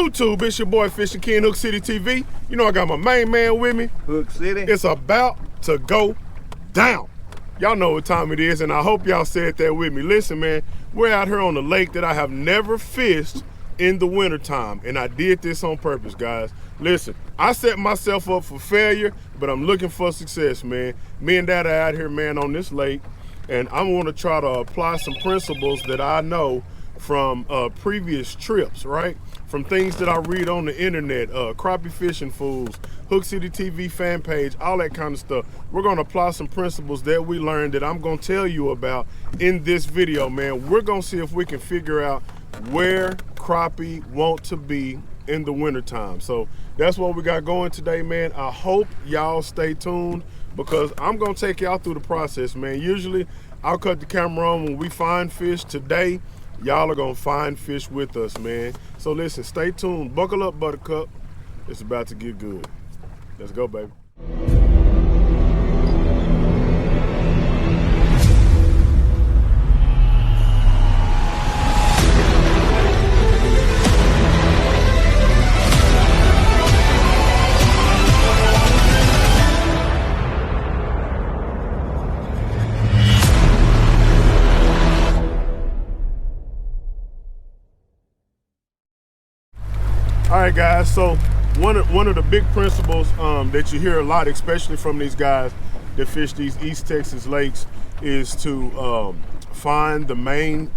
YouTube, it's your boy Fishing King, Hook City TV. You know I got my main man with me. Hook City. It's about to go down. Y'all know what time it is, and I hope y'all said that with me. Listen, man, we're out here on the lake that I have never fished in the wintertime, and I did this on purpose, guys. Listen, I set myself up for failure, but I'm looking for success, man. Me and Dad are out here, man, on this lake, and I want to try to apply some principles that I know from previous trips, right? From things that I read on the internet, Crappie Fishing Fools, Hook City TV fan page, all that kind of stuff. We're gonna apply some principles that we learned that I'm gonna tell you about in this video, man. We're gonna see if we can figure out where crappie want to be in the wintertime. So that's what we got going today, man. I hope y'all stay tuned because I'm gonna take y'all through the process, man. Usually I'll cut the camera on when we find fish. Today, y'all are gonna find fish with us, man. So listen, stay tuned. Buckle up, Buttercup. It's about to get good. Let's go, baby. All right, guys, so one of the big principles that you hear a lot, especially from these guys that fish these East Texas lakes, is to find the main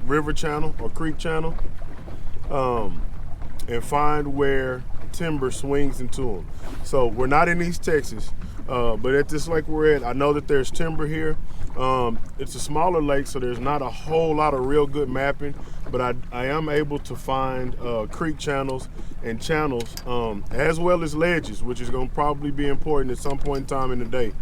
river channel or creek channel and find where timber swings into them. So we're not in East Texas, but at this lake we're at, I know that there's timber here. It's a smaller lake, so there's not a whole lot of real good mapping, but I am able to find creek channels and channels, as well as ledges, which is going to probably be important at some point in time in the day.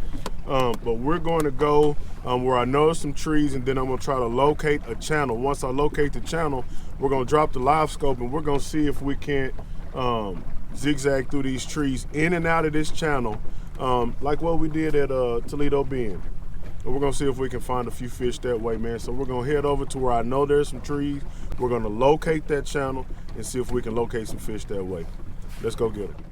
But we're going to go where I know some trees, and then I'm going to try to locate a channel. Once I locate the channel, we're going to drop the live scope, and we're going to see if we can't zigzag through these trees in and out of this channel, like what we did at Toledo Bend. But we're gonna see if we can find a few fish that way, man. So we're gonna head over to where I know there's some trees. We're gonna locate that channel and see if we can locate some fish that way. Let's go get them.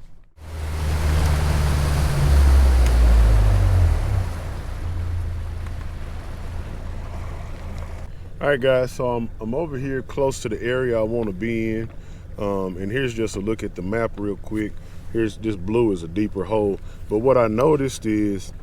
All right, guys, so I'm over here close to the area I want to be in. And here's just a look at the map real quick. Here's this blue is a deeper hole. But what I noticed is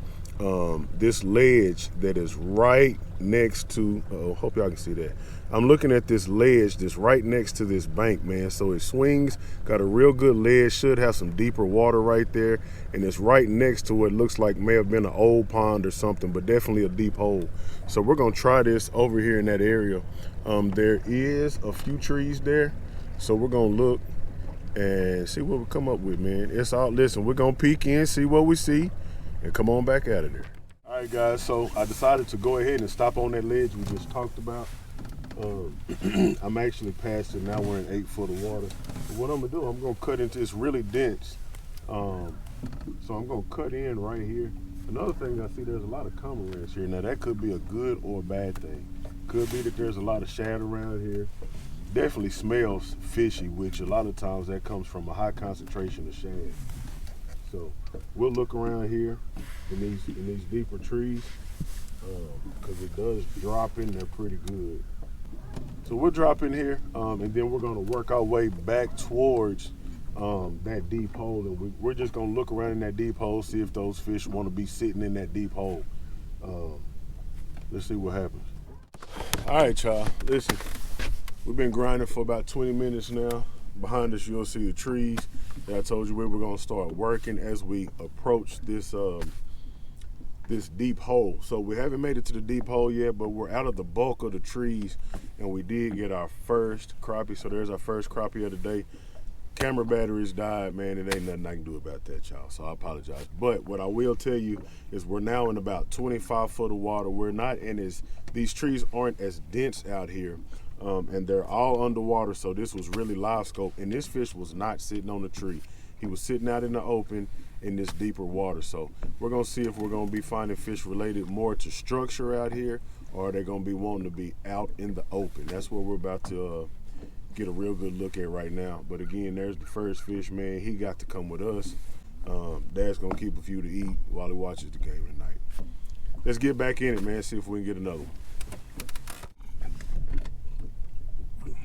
this ledge that is right next to, hope y'all can see that. I'm looking at this ledge that's right next to this bank, man. So it swings, got a real good ledge, should have some deeper water right there. And it's right next to what looks like may have been an old pond or something, but definitely a deep hole. So we're gonna try this over here in that area. There is a few trees there. So we're gonna look and see what we come up with, man. It's all, listen, we're gonna peek in, see what we see, and come on back out of there. All right, guys, so I decided to go ahead and stop on that ledge we just talked about. I'm actually past it now. We're in 8 foot of water. But what I'm gonna do, I'm gonna cut into, it's really dense. So I'm gonna cut in right here. Another thing I see, there's a lot of cormorants here. Now that could be a good or a bad thing. Could be that there's a lot of shad around here. Definitely smells fishy, which a lot of times that comes from a high concentration of shad. So we'll look around here in these deeper trees because it does drop in there pretty good. So we'll drop in here and then we're going to work our way back towards that deep hole, and we're just going to look around in that deep hole, see if those fish want to be sitting in that deep hole. Let's see what happens. All right, y'all, listen, we've been grinding for about 20 minutes now. Behind us, you'll see the trees that I told you we were going to start working as we approach this this deep hole. So we haven't made it to the deep hole yet, but we're out of the bulk of the trees, and we did get our first crappie. So there's our first crappie of the day. Camera batteries died, man. It ain't nothing I can do about that, y'all, so I apologize. But what I will tell you is we're now in about 25 foot of water. We're not in these trees aren't as dense out here. And they're all underwater, so this was really live scope, and this fish was not sitting on the tree. He was sitting out in the open in this deeper water. So we're gonna see if we're gonna be finding fish related more to structure out here, or are they gonna be wanting to be out in the open. That's what we're about to get a real good look at right now. But again, there's the first fish, man. He got to come with us. Dad's gonna keep a few to eat while he watches the game tonight. Let's get back in it, man. See if we can get another one.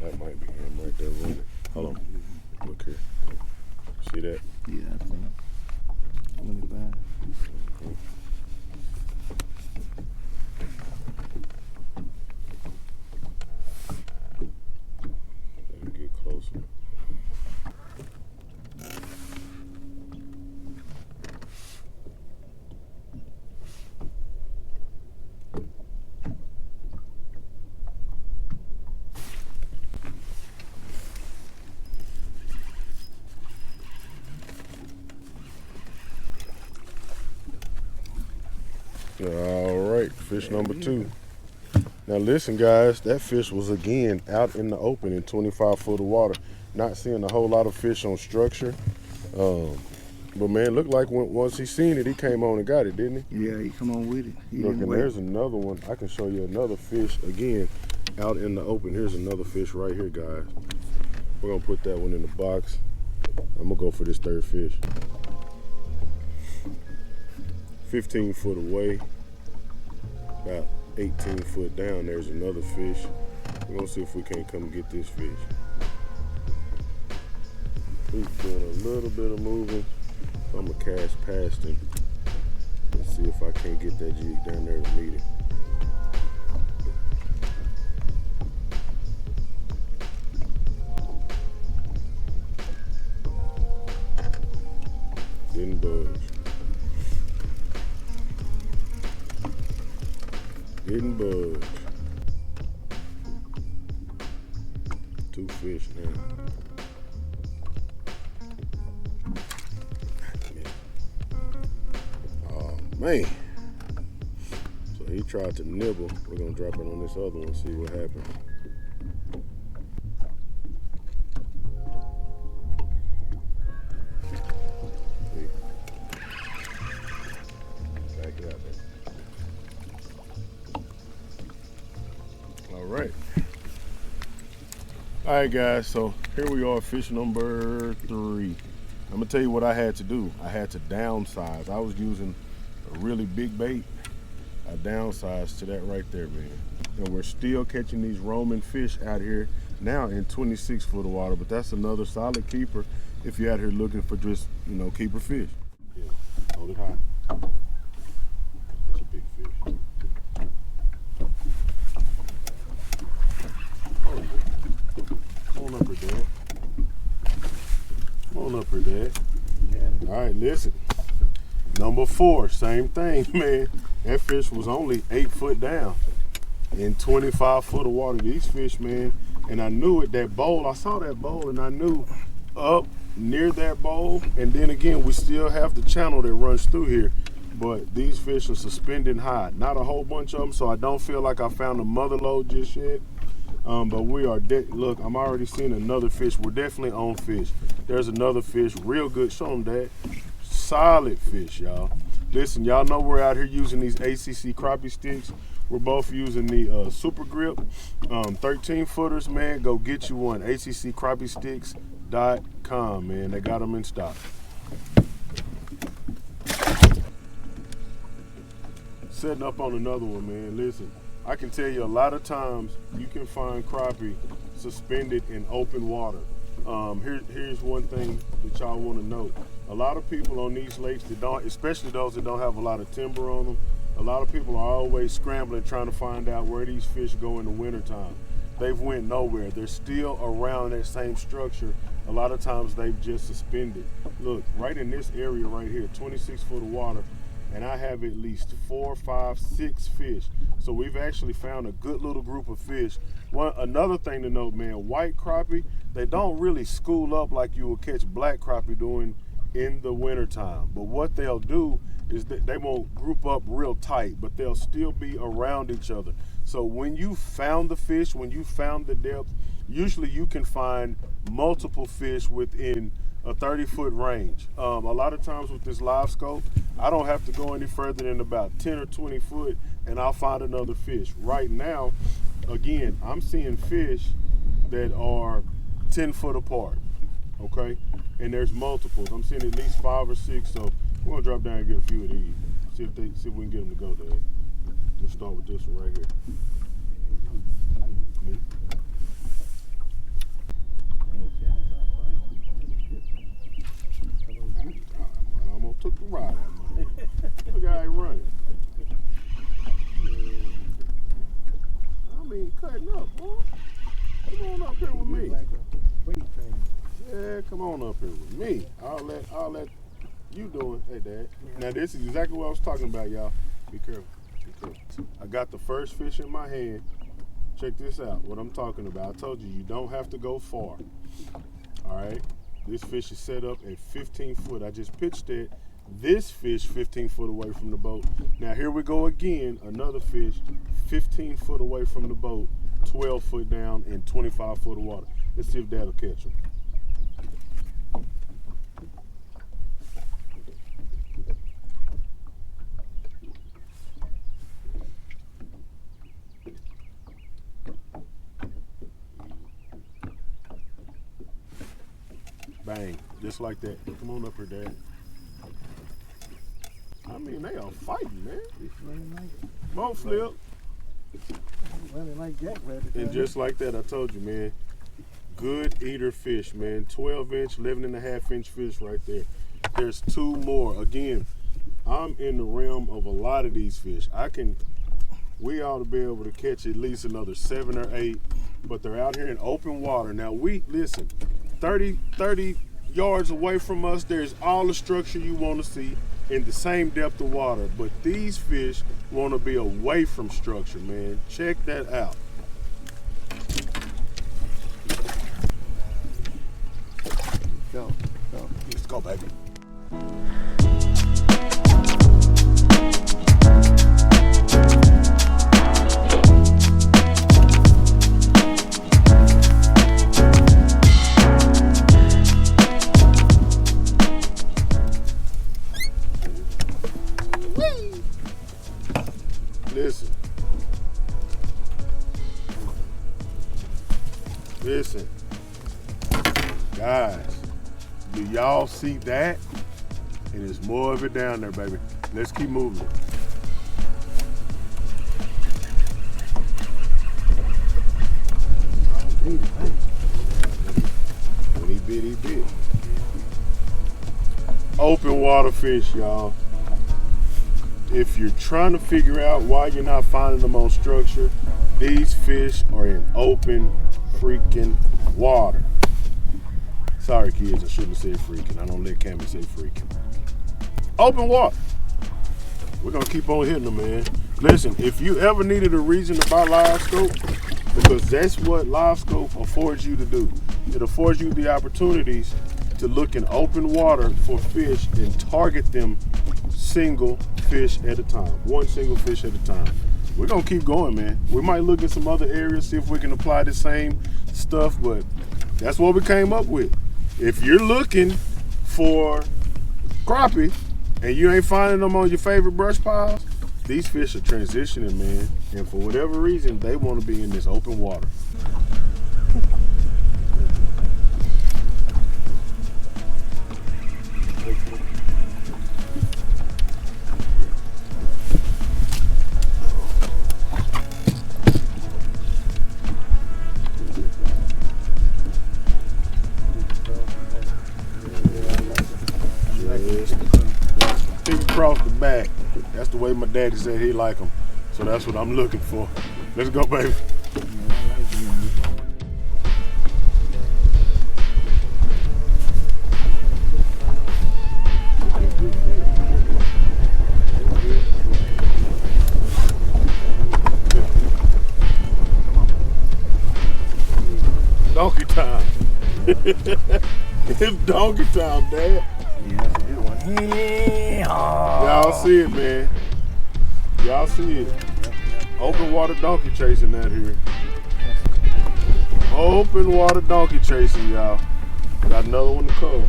That might be him right there running. Hold on. Look here. See that? Yeah, I think. 25. Let me get closer. All right, fish number 2. Now listen, guys, that fish was again out in the open in 25 foot of water. Not seeing a whole lot of fish on structure. But man, looked like once he seen it, he came on and got it, didn't he? Yeah, he come on with it. Look, and there's another one. I can show you another fish again out in the open. Here's another fish right here, guys. We're gonna put that one in the box. I'm gonna go for this third fish. 15 foot away, about 18 foot down, there's another fish. We're gonna see if we can't come get this fish. He's doing a little bit of moving. I'm gonna cast past him and see if I can't get that jig down there to meet him. Didn't budge. Didn't budge. 2 fish now. Oh man. So he tried to nibble. We're gonna drop it on this other one, see what happens. Back it out there. All right, guys, so here we are, fish number 3. I'm gonna tell you what I had to do. I had to downsize. I was using a really big bait. I downsized to that right there, man. And we're still catching these roaming fish out here now in 26 foot of water, but that's another solid keeper if you're out here looking for just, keeper fish. Yeah, hold it high. That's a big fish. Come on up here, Dad. Come on up here, Dad. Yeah. All right, listen. Number 4, same thing, man. That fish was only 8 foot down in 25 foot of water. These fish, man, and I knew it, that bowl, I saw that bowl and I knew up near that bowl, and then again, we still have the channel that runs through here, but these fish are suspended high. Not a whole bunch of them, so I don't feel like I found a mother lode just yet. But we are, look, I'm already seeing another fish. We're definitely on fish. There's another fish, real good. Show them that. Solid fish, y'all. Listen, y'all know we're out here using these ACC crappie sticks. We're both using the Super Grip 13 footers, man. Go get you one. ACCCrappiesticks.com, man. They got them in stock. Setting up on another one, man. Listen. I can tell you a lot of times you can find crappie suspended in open water. Here's one thing that y'all want to know. A lot of people on these lakes that don't, especially those that don't have a lot of timber on them, a lot of people are always scrambling trying to find out where these fish go in the wintertime. They've went nowhere. They're still around that same structure. A lot of times they've just suspended. Look, right in this area right here, 26 foot of water, and I have at least 4, 5, 6 fish. So we've actually found a good little group of fish. Another thing to note, man, white crappie, they don't really school up like you will catch black crappie doing in the wintertime. But what they'll do is that they won't group up real tight, but they'll still be around each other. So when you found the fish, when you found the depth, usually you can find multiple fish within a 30-foot range. A lot of times with this live scope, I don't have to go any further than about 10 or 20 foot and I'll find another fish. Right now, again, I'm seeing fish that are 10 foot apart, okay? And there's multiples. I'm seeing at least 5 or 6, so we're gonna drop down and get a few of these. See if we can get them to go there. Let's start with this one right here. I almost took the ride out, man. Look how he running. I mean, cutting up, boy. Come on up here with me. Yeah, come on up here with me. I'll let you do it. Hey, Dad. Now, this is exactly what I was talking about, y'all. Be careful. Be careful. I got the first fish in my hand. Check this out, what I'm talking about. I told you, you don't have to go far. All right? This fish is set up at 15 foot. I just pitched it. This fish 15 foot away from the boat. Now, here we go again. Another fish 15 foot away from the boat, 12 foot down, and 25 foot of water. Let's see if that'll catch them. Bang, just like that. Come on up here, Dad. I mean, they are fighting, man. Come on, Flip. And just like that, I told you, man. Good eater fish, man. 12-inch, 11.5-inch fish right there. There's 2 more. Again, I'm in the realm of a lot of these fish. We ought to be able to catch at least another 7 or 8, but they're out here in open water. Now, listen, 30 yards away from us, there's all the structure you want to see in the same depth of water, but these fish want to be away from structure, man. Check that out. Go. Let's go, baby. Listen, guys, do y'all see that? And there's more of it down there, baby. Let's keep moving. When he bit, he bit. Open water fish, y'all. If you're trying to figure out why you're not finding them on structure, these fish are in open freaking water. Sorry, kids, I shouldn't have said freaking. I don't let Cammy say freaking. Open water. We're gonna keep on hitting them, man. Listen, if you ever needed a reason to buy live scope, because that's what live scope affords you to do. It affords you the opportunities to look in open water for fish and target them single fish at a time. One single fish at a time. We're gonna keep going, man. We might look at some other areas, see if we can apply the same stuff, but that's what we came up with. If you're looking for crappie and you ain't finding them on your favorite brush piles, these fish are transitioning, man. And for whatever reason, they want to be in this open water. Across the back. That's the way my daddy said he like them. So that's what I'm looking for. Let's go, baby. Donkey time. It's donkey time, Dad. Y'all see it, man. Y'all see it. Open water donkey chasing out here. Open water donkey chasing, y'all. Got another one to come.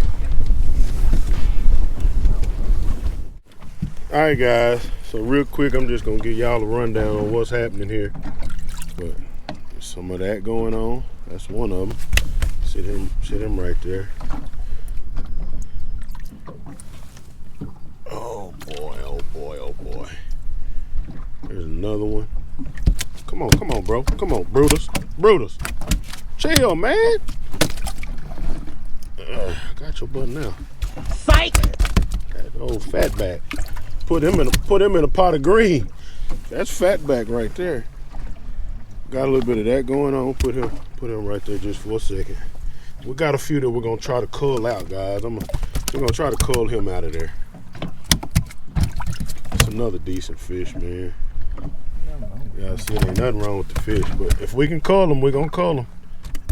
All right, guys. So real quick, I'm just gonna give y'all a rundown on what's happening here. But there's some of that going on. That's one of them. Sit him right there. Oh boy, oh boy, oh boy. There's another one. Come on, bro. Come on, Brutus. Chill, man. Got your butt now. Psych! That old fatback. Put him in a pot of green. That's fatback right there. Got a little bit of that going on. Put him right there just for a second. We got a few that we're gonna try to cull out, guys. We're gonna try to cull him out of there. It's another decent fish, man. Yeah, see, there ain't nothing wrong with the fish, but if we can cull them, we're gonna cull them.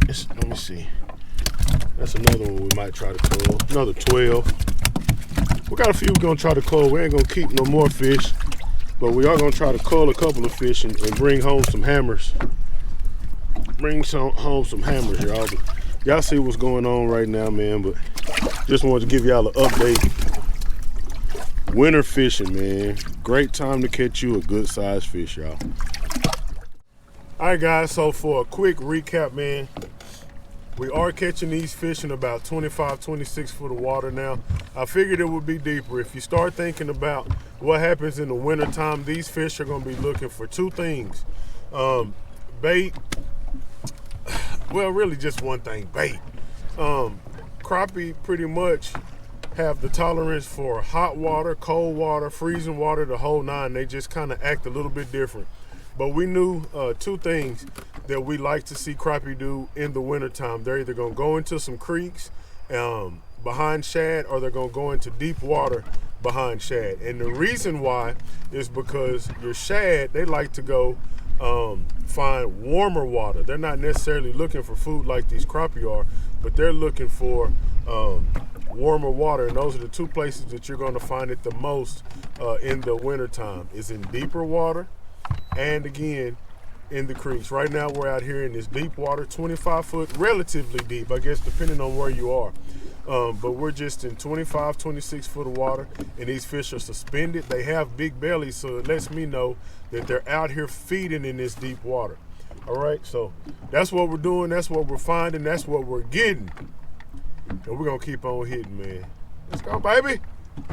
Let me see. That's another one we might try to cull. Another 12. We got a few we're gonna try to cull. We ain't gonna keep no more fish, but we are gonna try to cull a couple of fish and bring home some hammers. Home some hammers, y'all. Y'all see what's going on right now, man, but just wanted to give y'all an update. Winter fishing, man. Great time to catch you a good sized fish, y'all. All right, guys, so for a quick recap, man, we are catching these fish in about 25, 26 foot of water now. I figured it would be deeper. If you start thinking about what happens in the winter time, these fish are gonna be looking for two things. Bait, well, really just one thing, bait. Crappie pretty much have the tolerance for hot water, cold water, freezing water, the whole nine. They just kind of act a little bit different. But we knew two things that we like to see crappie do in the wintertime. They're either gonna go into some creeks behind shad, or they're gonna go into deep water behind shad. And the reason why is because your shad, they like to go find warmer water. They're not necessarily looking for food like these crappie are, but they're looking for warmer water, and those are the two places that you're going to find it the most in the wintertime, is in deeper water and again in the creeks. Right now we're out here in this deep water, 25 foot, relatively deep, I guess, depending on where you are. But we're just in 25, 26 foot of water, and these fish are suspended. They have big bellies, so it lets me know that they're out here feeding in this deep water. All right, so that's what we're doing, that's what we're finding, that's what we're getting. And we're gonna keep on hitting, man. Let's go, baby.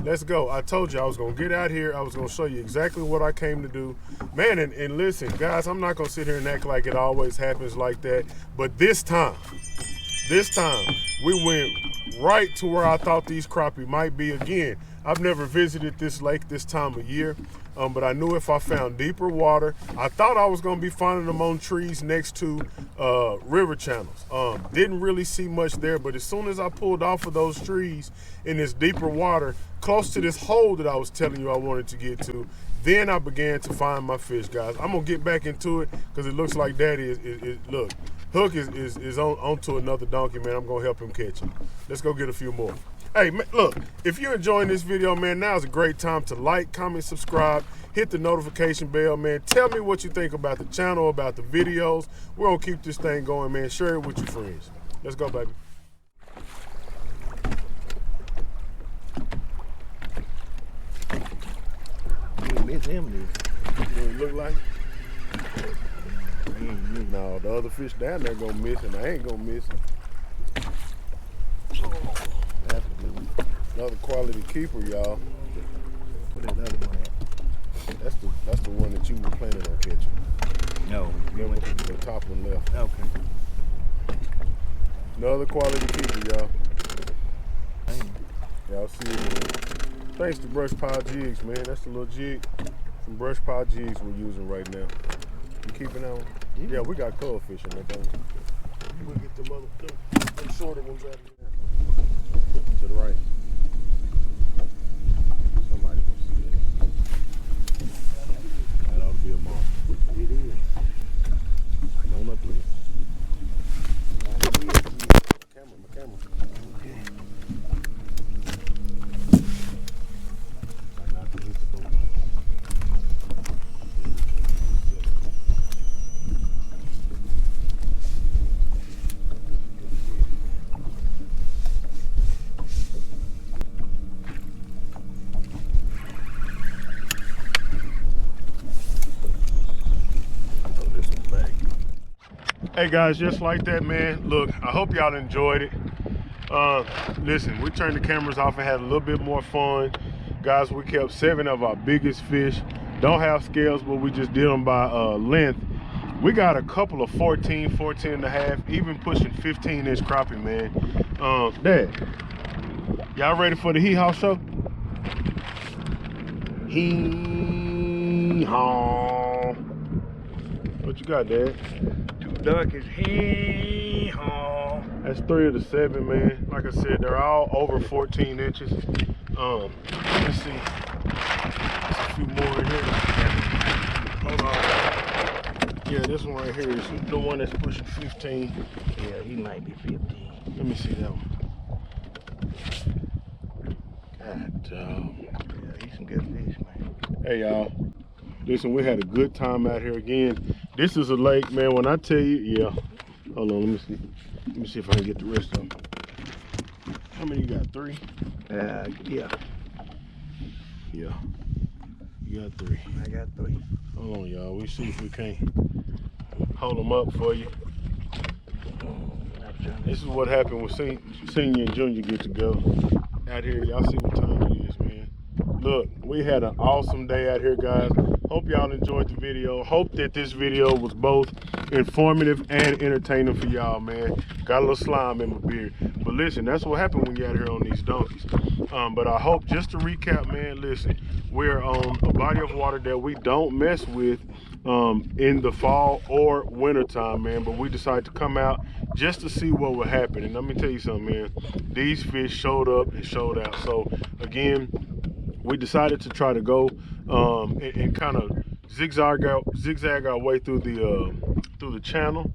Let's go. I told you I was gonna get out here. I was gonna show you exactly what I came to do. Man, and listen, guys, I'm not gonna sit here and act like it always happens like that. But this time, we went right to where I thought these crappie might be again. I've never visited this lake this time of year, but I knew if I found deeper water, I thought I was gonna be finding them on trees next to river channels. Didn't really see much there, but as soon as I pulled off of those trees in this deeper water, close to this hole that I was telling you I wanted to get to, then I began to find my fish, guys. I'm gonna get back into it because it looks like Daddy is look, Hook is on to another donkey, man. I'm gonna help him catch him. Let's go get a few more. Hey, man, look, if you're enjoying this video, man, now is a great time to like, comment, subscribe, hit the notification bell, man. Tell me what you think about the channel, about the videos. We're gonna keep this thing going, man. Share it with your friends. Let's go, baby. You miss him, dude. What it look like? No, the other fish down there gonna miss, and I ain't gonna miss it. That's a good one. Another quality keeper, y'all. Put that other one at. That's the one that you were planning on catching. No. Remember the top one left. Okay. Another quality keeper, y'all. Y'all see it, man. Thanks to Brush Pile Jigs, man. That's the little jig from Brush Pile Jigs we're using right now. You keeping that one? Yeah, we got cuttlefish in that thing. We'll get them shorter ones out of here. To the right. Somebody wants to see that. That ought to be a monster. It is. Come on up here. My camera. Okay. I knocked it hit the boat. Hey guys, just like that, man. Look, I hope y'all enjoyed it. Listen, we turned the cameras off and had a little bit more fun. Guys, we kept 7 of our biggest fish. Don't have scales, but we just did them by length. We got a couple of 14, 14 and a half, even pushing 15-inch crappie, man. Dad, y'all ready for the hee-haw show? Hee-haw. What you got, Dad? Duck is hee-haw. That's 3 of the 7, man. Like I said, they're all over 14 inches. Let's see. There's a few more in here. Hold on. Yeah, this one right here is the one that's pushing 15. Yeah, he might be 15. Let me see that one. God, dog. Yeah, he's some good fish, man. Hey, y'all. Listen, we had a good time out here again. This is a lake, man. When I tell you, yeah. Hold on, let me see. Let me see if I can get the rest of them. How many you got? 3? Yeah. Yeah. You got 3. I got 3. Hold on, y'all. We see if we can't hold them up for you. This is what happened when senior and junior get to go out here. Y'all see what time it is, man. Look, we had an awesome day out here, guys. Hope y'all enjoyed the video. Hope that this video was both informative and entertaining for y'all, man. Got a little slime in my beard. But listen, that's what happened when you're out here on these donkeys. But I hope, just to recap, man, listen, we're on a body of water that we don't mess with in the fall or winter time, man. But we decided to come out just to see what would happen. And let me tell you something, man. These fish showed up and showed out. So again, we decided to try to go and kind of zigzag our way through the channel.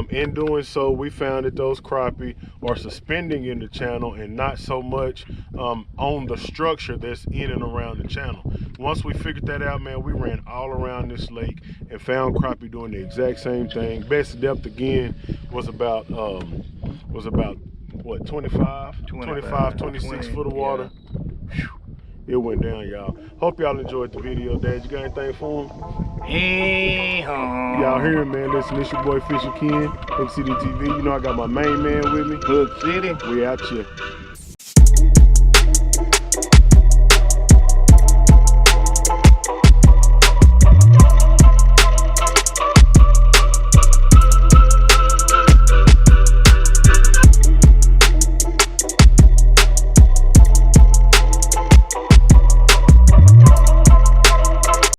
In doing so, we found that those crappie are suspending in the channel and not so much on the structure that's in and around the channel. Once we figured that out, man, we ran all around this lake and found crappie doing the exact same thing. Best depth again was about what, 25, 26 foot of water. Yeah. It went down, y'all. Hope y'all enjoyed the video, Dad. You got anything for them? Hee-haw. Y'all hear him, man. Listen, this your boy Fisher Ken, Hook City TV. You know I got my main man with me. Hook City. We out here.